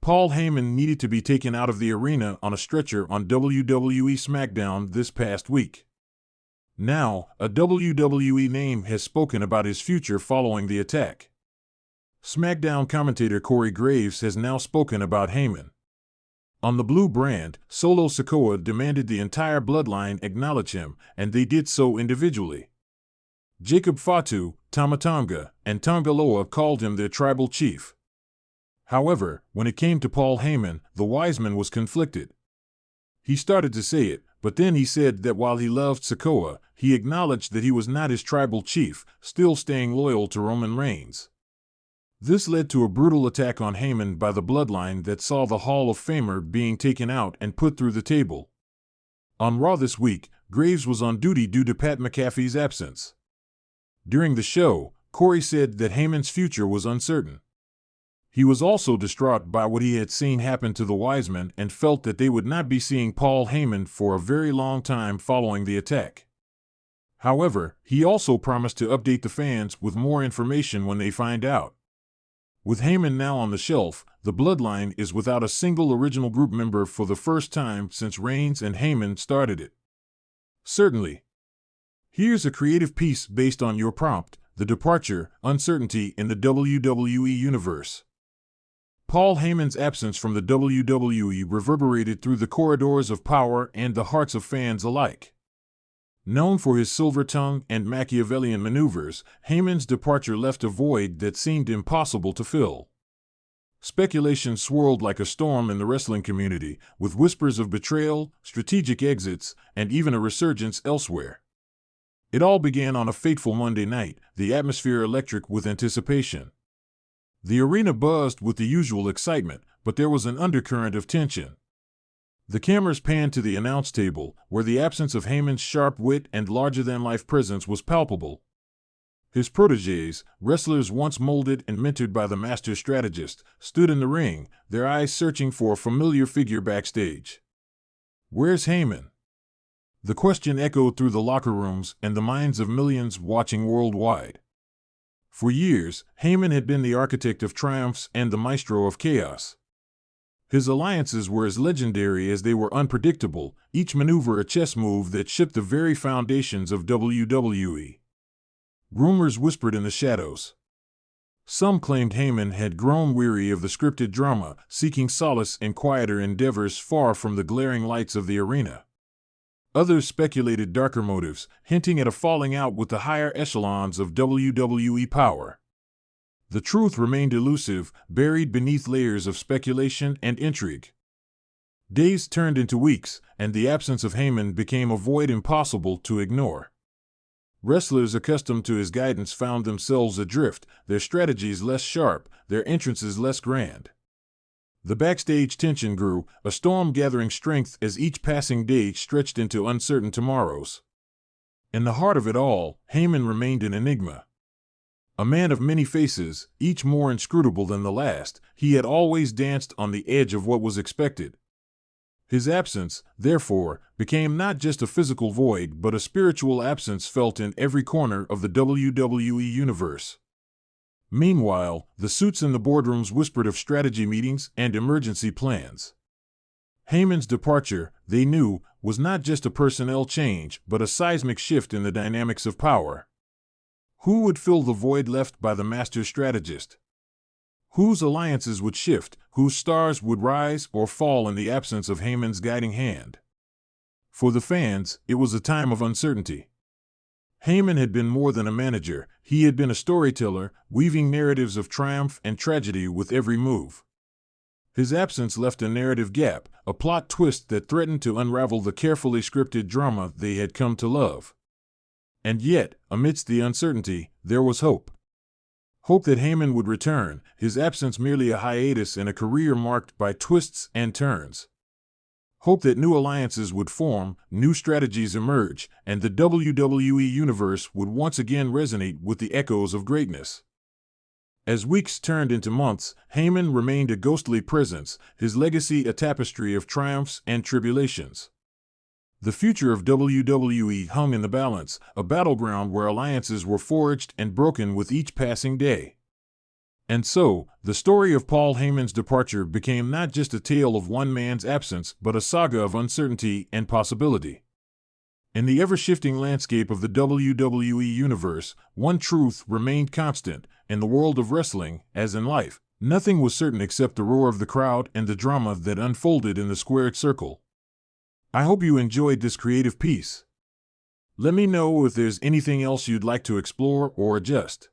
Paul Heyman needed to be taken out of the arena on a stretcher on WWE SmackDown this past week. Now, a WWE name has spoken about his future following the attack. SmackDown commentator Corey Graves has now spoken about Heyman. On the Blue brand, Solo Sikoa demanded the entire bloodline acknowledge him, and they did so individually. Jacob Fatu, Tama Tonga, and Tongaloa called him their tribal chief. However, when it came to Paul Heyman, the Wiseman was conflicted. He started to say it, but then he said that while he loved Sikoa, he acknowledged that he was not his tribal chief, still staying loyal to Roman Reigns. This led to a brutal attack on Heyman by the bloodline that saw the Hall of Famer being taken out and put through the table. On Raw this week, Graves was on duty due to Pat McAfee's absence. During the show, Corey said that Heyman's future was uncertain. He was also distraught by what he had seen happen to the Wisemen and felt that they would not be seeing Paul Heyman for a very long time following the attack. However, he also promised to update the fans with more information when they find out. With Heyman now on the shelf, the Bloodline is without a single original group member for the first time since Reigns and Heyman started it. Certainly. Here's a creative piece based on your prompt: the departure, uncertainty in the WWE Universe. Paul Heyman's absence from the WWE reverberated through the corridors of power and the hearts of fans alike. Known for his silver tongue and Machiavellian maneuvers, Heyman's departure left a void that seemed impossible to fill. Speculation swirled like a storm in the wrestling community, with whispers of betrayal, strategic exits, and even a resurgence elsewhere. It all began on a fateful Monday night, the atmosphere electric with anticipation. The arena buzzed with the usual excitement, but there was an undercurrent of tension. The cameras panned to the announce table, where the absence of Heyman's sharp wit and larger-than-life presence was palpable. His protégés, wrestlers once molded and mentored by the master strategist, stood in the ring, their eyes searching for a familiar figure backstage. "Where's Heyman?" The question echoed through the locker rooms and the minds of millions watching worldwide. For years, Heyman had been the architect of triumphs and the maestro of chaos. His alliances were as legendary as they were unpredictable, each maneuver a chess move that shook the very foundations of WWE. Rumors whispered in the shadows. Some claimed Heyman had grown weary of the scripted drama, seeking solace in quieter endeavors far from the glaring lights of the arena. Others speculated darker motives, hinting at a falling out with the higher echelons of WWE power. The truth remained elusive, buried beneath layers of speculation and intrigue. Days turned into weeks, and the absence of Heyman became a void impossible to ignore. Wrestlers accustomed to his guidance found themselves adrift, their strategies less sharp, their entrances less grand. The backstage tension grew, a storm gathering strength as each passing day stretched into uncertain tomorrows. In the heart of it all, Heyman remained an enigma. A man of many faces, each more inscrutable than the last, he had always danced on the edge of what was expected. His absence, therefore, became not just a physical void but a spiritual absence felt in every corner of the WWE universe. Meanwhile, the suits in the boardrooms whispered of strategy meetings and emergency plans. Heyman's departure, they knew, was not just a personnel change but a seismic shift in the dynamics of power. Who would fill the void left by the master strategist? Whose alliances would shift, whose stars would rise or fall in the absence of Heyman's guiding hand? For the fans, it was a time of uncertainty. Heyman had been more than a manager, he had been a storyteller, weaving narratives of triumph and tragedy with every move. His absence left a narrative gap, a plot twist that threatened to unravel the carefully scripted drama they had come to love. And yet, amidst the uncertainty, there was hope. Hope that Heyman would return, his absence merely a hiatus in a career marked by twists and turns. Hope that new alliances would form, new strategies emerge, and the WWE Universe would once again resonate with the echoes of greatness. As weeks turned into months, Heyman remained a ghostly presence, his legacy a tapestry of triumphs and tribulations. The future of WWE hung in the balance, a battleground where alliances were forged and broken with each passing day. And so, the story of Paul Heyman's departure became not just a tale of one man's absence, but a saga of uncertainty and possibility. In the ever-shifting landscape of the WWE Universe, one truth remained constant: in the world of wrestling, as in life, nothing was certain except the roar of the crowd and the drama that unfolded in the squared circle. I hope you enjoyed this creative piece. Let me know if there's anything else you'd like to explore or adjust.